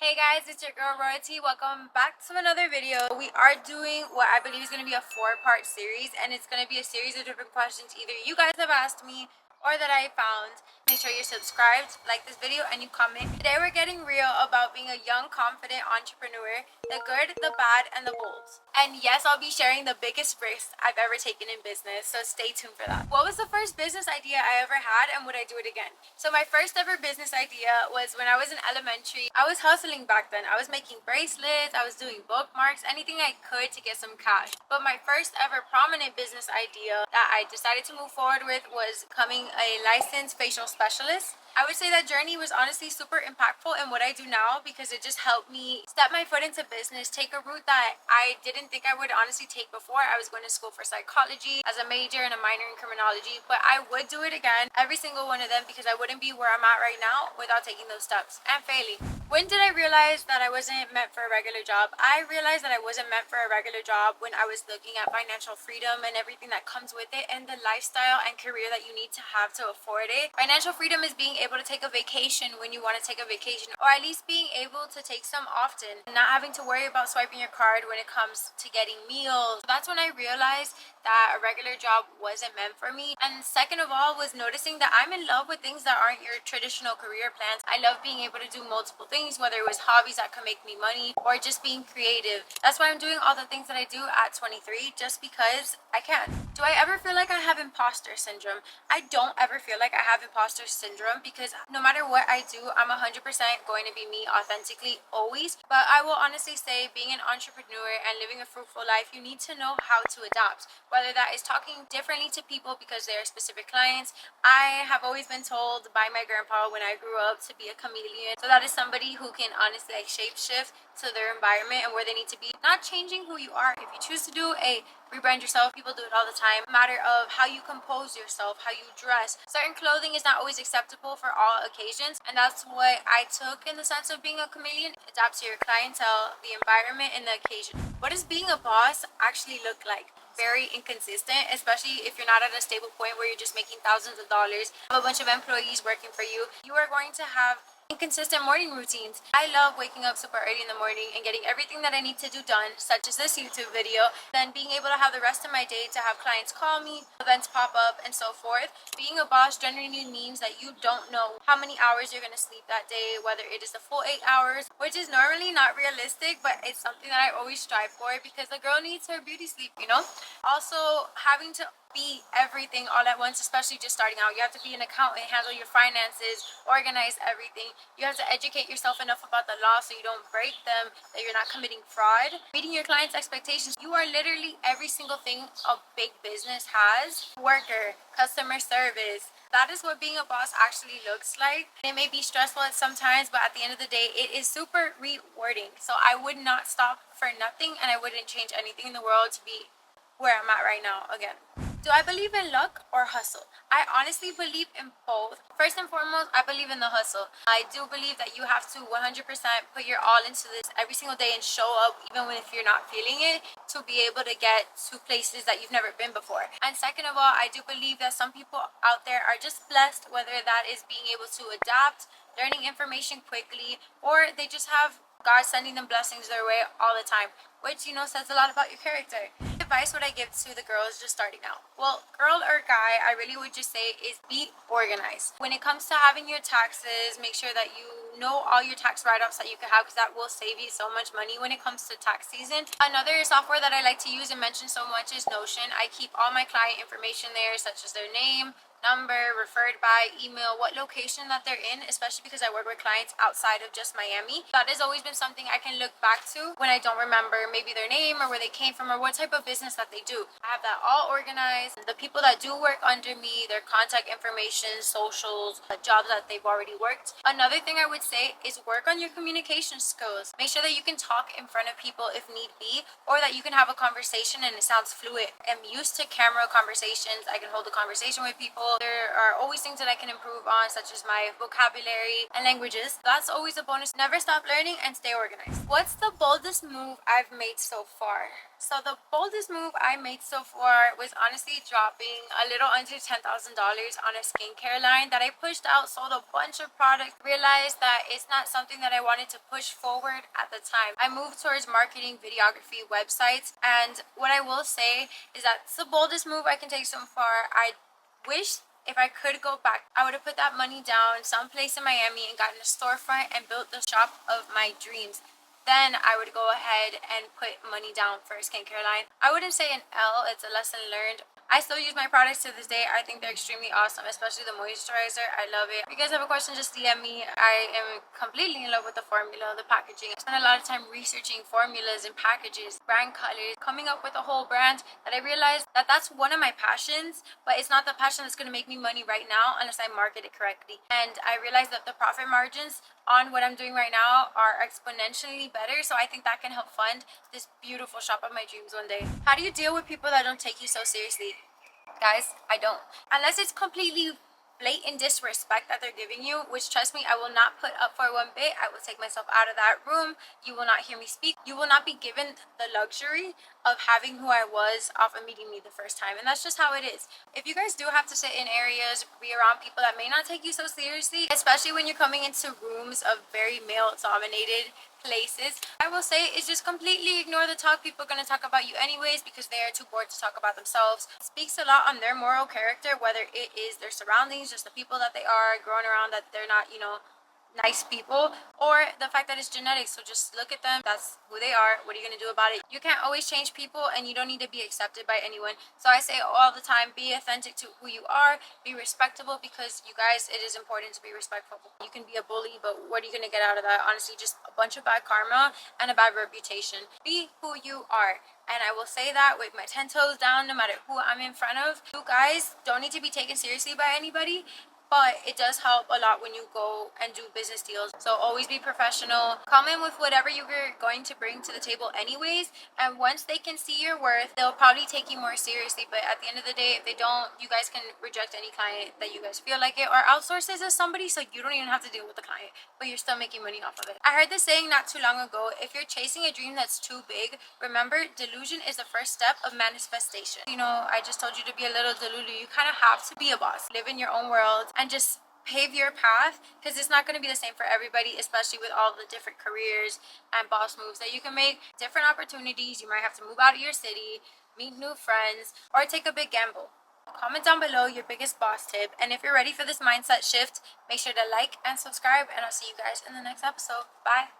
Hey guys, it's your girl Royalty. Welcome back to another video. We are doing what I believe is going to be a 4-part series, and it's going to be a series of different questions either you guys have asked me or that I found. Make sure you're subscribed, like this video, and you comment. Today we're getting real about being a young, confident entrepreneur, the good, the bad, and the bold. And yes, I'll be sharing the biggest risks I've ever taken in business, so stay tuned for that. What was the first business idea I ever had, and would I do it again? So my first ever business idea was when I was in elementary. I was hustling back then. I was making bracelets, I was doing bookmarks, anything I could to get some cash. But my first ever prominent business idea that I decided to move forward with was becoming a licensed facial specialist. I would say that journey was honestly super impactful in what I do now because it just helped me step my foot into business, take a route that I didn't think I would honestly take before. I was going to school for psychology as a major and a minor in criminology, but I would do it again, every single one of them, because I wouldn't be where I'm at right now without taking those steps and failing. When did I realize that I wasn't meant for a regular job? I realized that I wasn't meant for a regular job when I was looking at financial freedom and everything that comes with it and the lifestyle and career that you need to have to afford it. Financial freedom is being able to take a vacation when you want to take a vacation, or at least being able to take some often and not having to worry about swiping your card when it comes to getting meals. That's when I realized that a regular job wasn't meant for me. And second of all was noticing that I'm in love with things that aren't your traditional career plans. I love being able to do multiple things, whether it was hobbies that could make me money or just being creative. That's why I'm doing all the things that I do at 23, just because I can. Do I ever feel like I have imposter syndrome? I don't ever feel like I have imposter syndrome because no matter what I do, I'm 100% going to be me authentically always. But I will honestly say, being an entrepreneur and living a fruitful life, you need to know how to adapt. Whether that is talking differently to people because they are specific clients. I have always been told by my grandpa when I grew up to be a chameleon. So that is somebody who can honestly shape shift to their environment and where they need to be. Not changing who you are. If you choose to do a rebrand yourself, people do it all the time. A matter of how you compose yourself, how you dress. Certain clothing is not always acceptable for all occasions, and that's what I took in the sense of being a chameleon. Adapt to your clientele, the environment, and the occasion. What does being a boss actually look like? Very inconsistent, especially if you're not at a stable point where you're just making thousands of dollars, have a bunch of employees working for you. You are going to have inconsistent morning routines. I love waking up super early in the morning and getting everything that I need to do done, such as this YouTube video, then being able to have the rest of my day to have clients call me, events pop up, and so forth. Being a boss generally means that you don't know how many hours you're going to sleep that day, whether it is the full 8 hours, which is normally not realistic, but it's something that I always strive for because the girl needs her beauty sleep, you know? Also, having to be everything all at once, especially just starting out. You have to be an accountant, handle your finances, organize everything. You have to educate yourself enough about the law so you don't break them, that you're not committing fraud. Meeting your clients' expectations. You are literally every single thing a big business has. Worker, customer service. That is what being a boss actually looks like. It may be stressful at some times, but at the end of the day, it is super rewarding. So I would not stop for nothing, and I wouldn't change anything in the world to be where I'm at right now again. Do I believe in luck or hustle? I honestly believe in both. First and foremost, I believe in the hustle. I do believe that you have to 100% put your all into this every single day and show up even when if you're not feeling it to be able to get to places that you've never been before. And second of all, I do believe that some people out there are just blessed, whether that is being able to adapt, learning information quickly, or they just have God sending them blessings their way all the time, which, says a lot about your character. Advice would I give to the girls just starting out? Well, girl or guy, I really would just say is be organized. When it comes to having your taxes, make sure that you know all your tax write-offs that you can have because that will save you so much money when it comes to tax season. Another software that I like to use and mention so much is Notion. I keep all my client information there, such as their name, number, referred by, email, what location that they're in, especially because I work with clients outside of just Miami. That has always been something I can look back to when I don't remember maybe their name or where they came from or what type of business that they do. I have that all organized. The people that do work under me, their contact information, socials, jobs that they've already worked. Another thing I would say is work on your communication skills. Make sure that you can talk in front of people if need be, or that you can have a conversation and it sounds fluid. I'm used to camera conversations. I can hold a conversation with people people. There are always things that I can improve on, such as my vocabulary and languages. That's always a bonus. Never stop learning and stay organized. What's the boldest move I've made so far? So the boldest move I made so far was honestly dropping a little under $10,000 on a skincare line that I pushed out, sold a bunch of products, realized that it's not something that I wanted to push forward at the time. I moved towards marketing, videography, websites, and what I will say is that it's the boldest move I can take so far. I wish if I could go back, I would have put that money down someplace in Miami and gotten a storefront and built the shop of my dreams. Then I would go ahead and put money down for a skincare line. I wouldn't say an L, it's a lesson learned. I still use my products to this day. I think they're extremely awesome, especially the moisturizer. I love it. If you guys have a question, just DM me. I am completely in love with the formula, the packaging. I spent a lot of time researching formulas and packages, brand colors, coming up with a whole brand that I realized that that's one of my passions, but it's not the passion that's going to make me money right now unless I market it correctly. And I realized that the profit margins on what I'm doing right now are exponentially better, so I think that can help fund this beautiful shop of my dreams one day. How do you deal with people that don't take you so seriously? Guys, I don't. Unless it's completely blatant disrespect that they're giving you, which trust me, I will not put up for one bit. I will take myself out of that room. You will not hear me speak. You will not be given the luxury of having who I was off of meeting me the first time. And that's just how it is. If you guys do have to sit in areas, be around people that may not take you so seriously, especially when you're coming into rooms of very male dominated places, I will say is just completely ignore the talk. People are going to talk about you anyways because they are too bored to talk about themselves. It speaks a lot on their moral character, whether it is their surroundings, just the people that they are growing around, that they're not, nice people, or the fact that it's genetic. So just look at them. That's who they are. What are you going to do about it? You can't always change people, and you don't need to be accepted by anyone. So I say all the time, be authentic to who you are, be respectable, because you guys, it is important to be respectful. You can be a bully, but what are you going to get out of that? Honestly, just a bunch of bad karma and a bad reputation. Be who you are. And I will say that with my 10 toes down, no matter who I'm in front of. You guys don't need to be taken seriously by anybody, but it does help a lot when you go and do business deals. So always be professional. Come in with whatever you're going to bring to the table anyways, and once they can see your worth, they'll probably take you more seriously. But at the end of the day, if they don't, you guys can reject any client that you guys feel like it, or outsource it to somebody so you don't even have to deal with the client, but you're still making money off of it. I heard this saying not too long ago: if you're chasing a dream that's too big, remember, delusion is the first step of manifestation. I just told you to be a little delulu. You kind of have to be a boss, live in your own world, and just pave your path, because it's not going to be the same for everybody, especially with all the different careers and boss moves that you can make, different opportunities. You might have to move out of your city, meet new friends, or take a big gamble. Comment down below your biggest boss tip, and if you're ready for this mindset shift, make sure to like and subscribe, and I'll see you guys in the next episode. Bye.